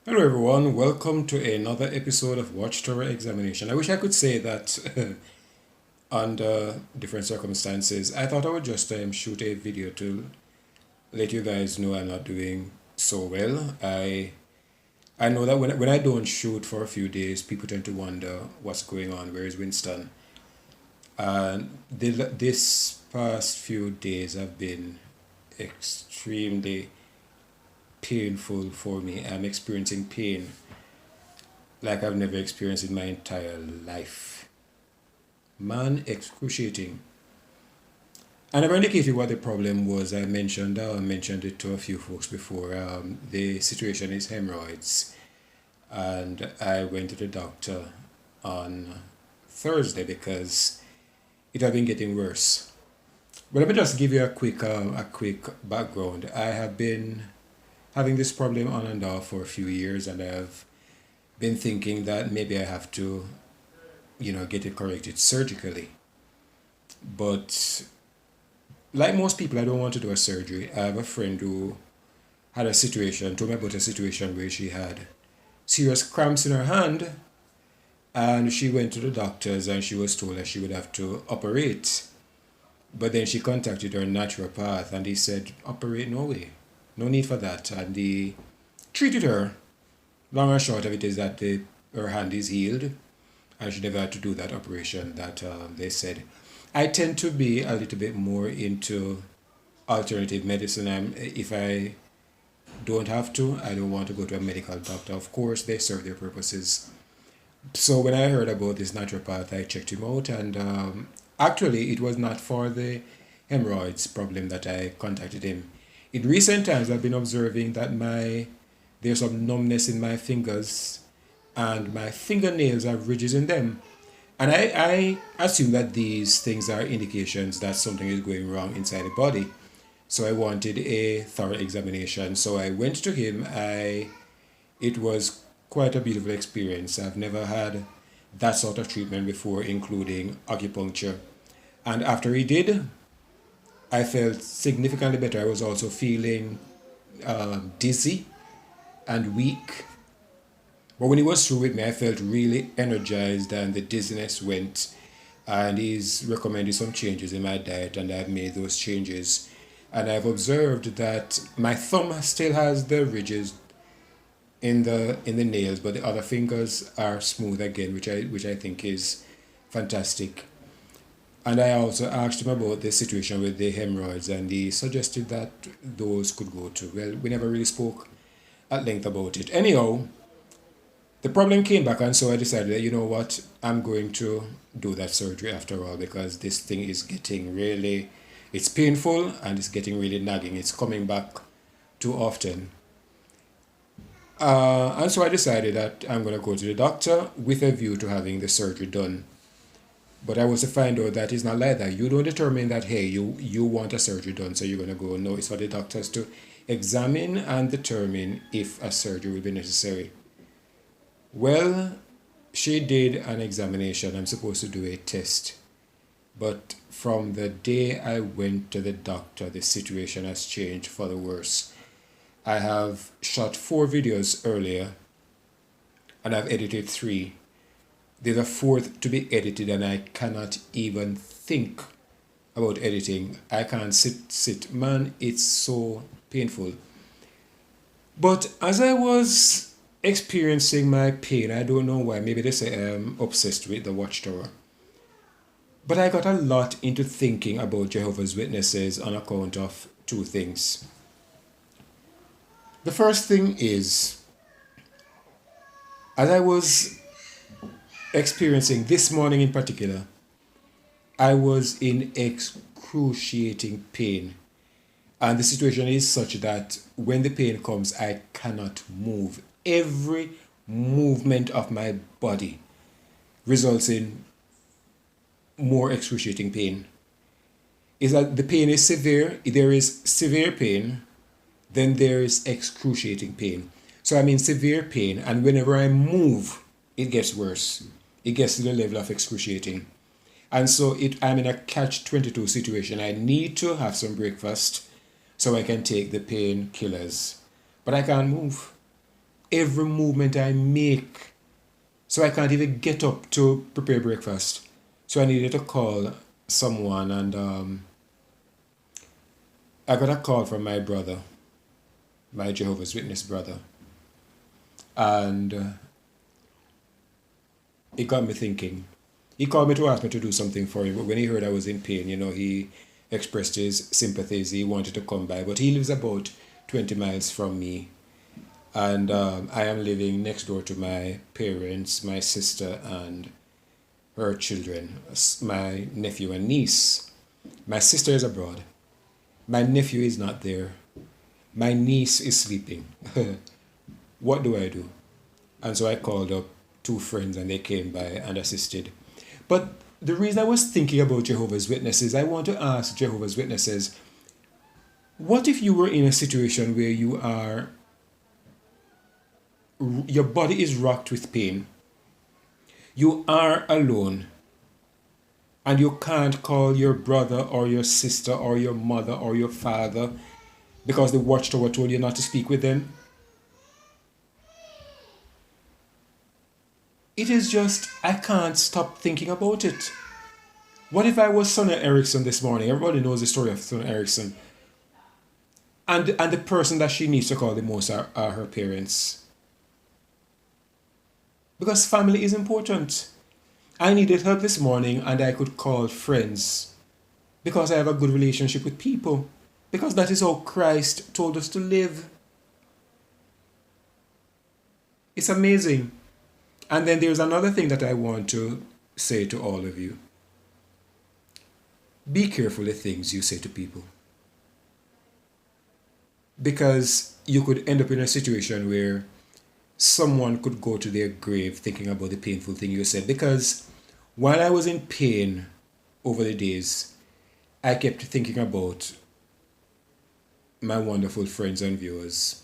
Hello everyone, welcome to another episode of Watchtower Examination. I wish I could say that under different circumstances. I thought I would just shoot a video to let you guys know I'm not doing so well. I know that when I don't shoot for a few days, people tend to wonder what's going on, where is Winston? And this past few days have been extremely painful for me. I'm experiencing pain like I've never experienced in my entire life. Man, excruciating. I never indicated what the problem was. I mentioned it to a few folks before. The situation is hemorrhoids, and I went to the doctor on Thursday because it had been getting worse. But let me just give you a quick background. I have been having this problem on and off for a few years, and I've been thinking that maybe I have to, get it corrected surgically. But like most people, I don't want to do a surgery. I have a friend who told me about a situation where she had serious cramps in her hand, and she went to the doctors and she was told that she would have to operate. But then she contacted her naturopath and he said, operate, no way. No need for that. And he treated her. Long and short of it is that her hand is healed and she never had to do that operation that they said. I tend to be a little bit more into alternative medicine. If I don't have to, I don't want to go to a medical doctor. Of course, they serve their purposes. So when I heard about this naturopath, I checked him out, and actually, it was not for the hemorrhoids problem that I contacted him. In recent times, I've been observing that there's some numbness in my fingers, and my fingernails have ridges in them. And I assume that these things are indications that something is going wrong inside the body. So I wanted a thorough examination. So I went to him. It was quite a beautiful experience. I've never had that sort of treatment before, including acupuncture. And after he did, I felt significantly better. I was also feeling dizzy and weak. But when he was through with me, I felt really energized and the dizziness went. And he's recommended some changes in my diet, and I've made those changes. And I've observed that my thumb still has the ridges in the nails, but the other fingers are smooth again, which I think is fantastic. And I also asked him about the situation with the hemorrhoids, and he suggested that those could go too. Well, we never really spoke at length about it. Anyhow, the problem came back, and so I decided that, you know what, I'm going to do that surgery after all, because this thing is getting really, it's painful and it's getting really nagging. It's coming back too often. And so I decided that I'm going to go to the doctor with a view to having the surgery done. But I was to find out that it's not like that. You don't determine that, hey, you want a surgery done, so you're going to go. No, it's for the doctors to examine and determine if a surgery will be necessary. Well, she did an examination. I'm supposed to do a test. But from the day I went to the doctor, the situation has changed for the worse. I have shot 4 videos earlier and I've edited 3. There's a 4th to be edited and I cannot even think about editing. I can't sit. Man, it's so painful. But as I was experiencing my pain, I don't know why, maybe they say I'm obsessed with the Watchtower. But I got a lot into thinking about Jehovah's Witnesses on account of 2 things. The first thing is, as I was experiencing this morning in particular, I was in excruciating pain. And the situation is such that when the pain comes, I cannot move. Every movement of my body results in more excruciating pain. Is that the pain is severe? There is severe pain, then there is excruciating pain. So I'm in severe pain, and whenever I move, it gets worse. It gets to the level of excruciating. And so I'm in a catch-22 situation. I need to have some breakfast so I can take the painkillers. But I can't move. every movement I make. So I can't even get up to prepare breakfast. So I needed to call someone, and I got a call from my brother, my Jehovah's Witness brother. And it got me thinking. He called me to ask me to do something for him, but when he heard I was in pain, he expressed his sympathies. He wanted to come by, but he lives about 20 miles from me. And I am living next door to my parents, my sister, and her children, my nephew and niece. My sister is abroad. My nephew is not there. My niece is sleeping. What do I do? And so I called up two friends and they came by and assisted. But the reason I was thinking about Jehovah's Witnesses, I want to ask Jehovah's Witnesses, what if you were in a situation where your body is rocked with pain, you are alone, and you can't call your brother or your sister or your mother or your father because the watchtower told you not to speak with them? It is just, I can't stop thinking about it. What if I was Sonia Erickson this morning? Everybody knows the story of Sonia Erickson. And the person that she needs to call the most are her parents. Because family is important. I needed help this morning and I could call friends. Because I have a good relationship with people. Because that is how Christ told us to live. It's amazing. And then there's another thing that I want to say to all of you. Be careful the things you say to people. Because you could end up in a situation where someone could go to their grave thinking about the painful thing you said. Because while I was in pain over the days, I kept thinking about my wonderful friends and viewers.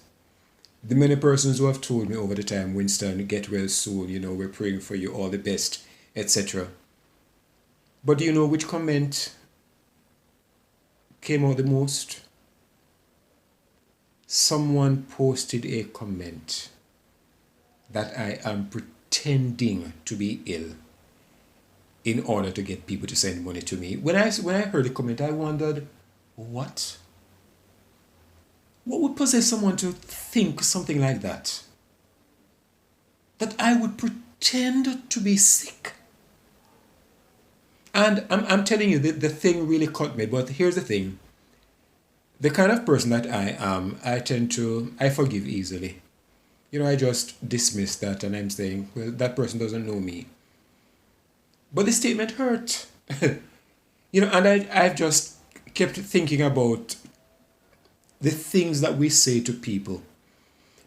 The many persons who have told me over the time, Winston, get well soon, we're praying for you, all the best, etc. But do you know which comment came out the most? Someone posted a comment that I am pretending to be ill in order to get people to send money to me. When I heard the comment, I wondered, what? What would possess someone to think something like that? That I would pretend to be sick? And I'm telling you, the thing really caught me. But here's the thing. The kind of person that I am, I forgive easily. I just dismiss that and I'm saying, well, that person doesn't know me. But the statement hurt. And I've just kept thinking about the things that we say to people.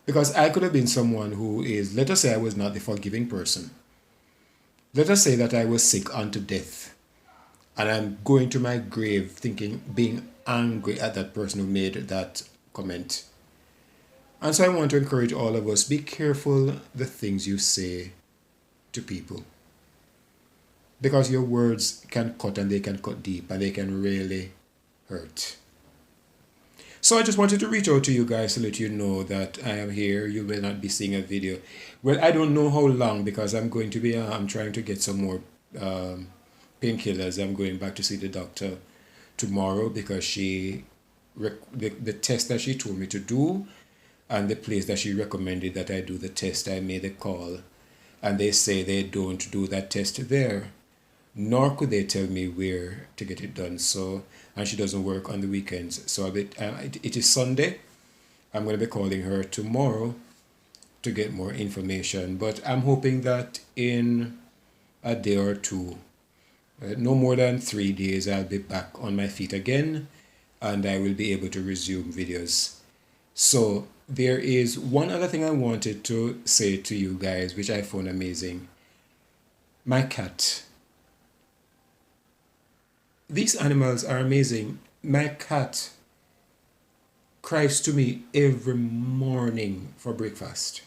Because I could have been someone who is, let us say I was not the forgiving person. Let us say that I was sick unto death. And I'm going to my grave being angry at that person who made that comment. And so I want to encourage all of us, be careful the things you say to people. Because your words can cut and they can cut deep and they can really hurt. So I just wanted to reach out to you guys to let you know that I am here. You will not be seeing a video. Well, I don't know how long because I'm going to be, I'm trying to get some more painkillers. I'm going back to see the doctor tomorrow because the test that she told me to do and the place that she recommended that I do the test, I made a call. And they say they don't do that test there. Nor could they tell me where to get it done. So, and she doesn't work on the weekends. So it is Sunday. I'm going to be calling her tomorrow to get more information. But I'm hoping that in a day or two, no more than 3 days, I'll be back on my feet again. And I will be able to resume videos. So there is one other thing I wanted to say to you guys, which I found amazing. My cat. These animals are amazing. My cat cries to me every morning for breakfast.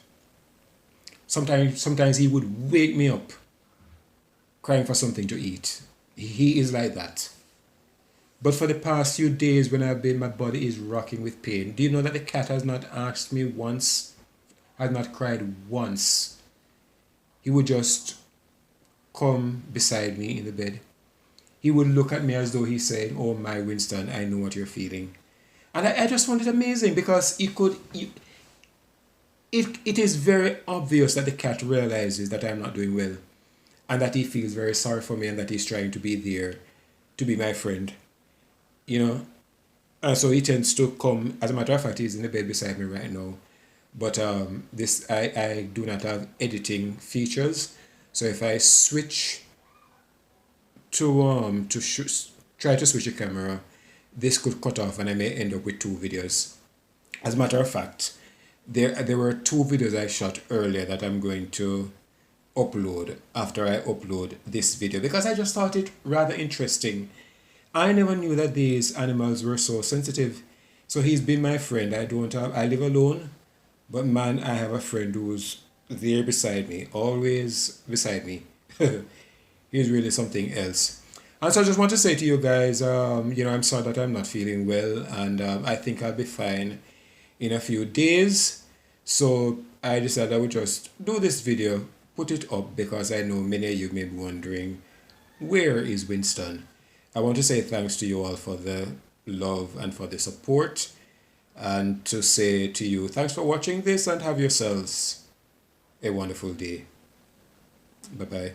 Sometimes he would wake me up crying for something to eat. He is like that. But for the past few days when my body is rocking with pain, do you know that the cat has not asked me once, had not cried once. He would just come beside me in the bed. He would look at me as though he's saying, "Oh my Winston, I know what you're feeling." And I just found it amazing because it is very obvious that the cat realizes that I'm not doing well and that he feels very sorry for me and that he's trying to be there to be my friend, you know. And so he tends to come, as a matter of fact, he's in the bed beside me right now. But this I do not have editing features. So if I switch try to switch the camera, this could cut off and I may end up with two videos. As a matter of fact, there were two videos I shot earlier that I'm going to upload after I upload this video because I just thought it rather interesting. I never knew that these animals were so sensitive. So he's been my friend. I live alone, but man, I have a friend who's there beside me, always beside me. He's really something else. And so I just want to say to you guys, I'm sorry that I'm not feeling well, and I think I'll be fine in a few days. So I decided I would just do this video, put it up, because I know many of you may be wondering, where is Winston? I want to say thanks to you all for the love and for the support, and to say to you, thanks for watching this and have yourselves a wonderful day. Bye-bye.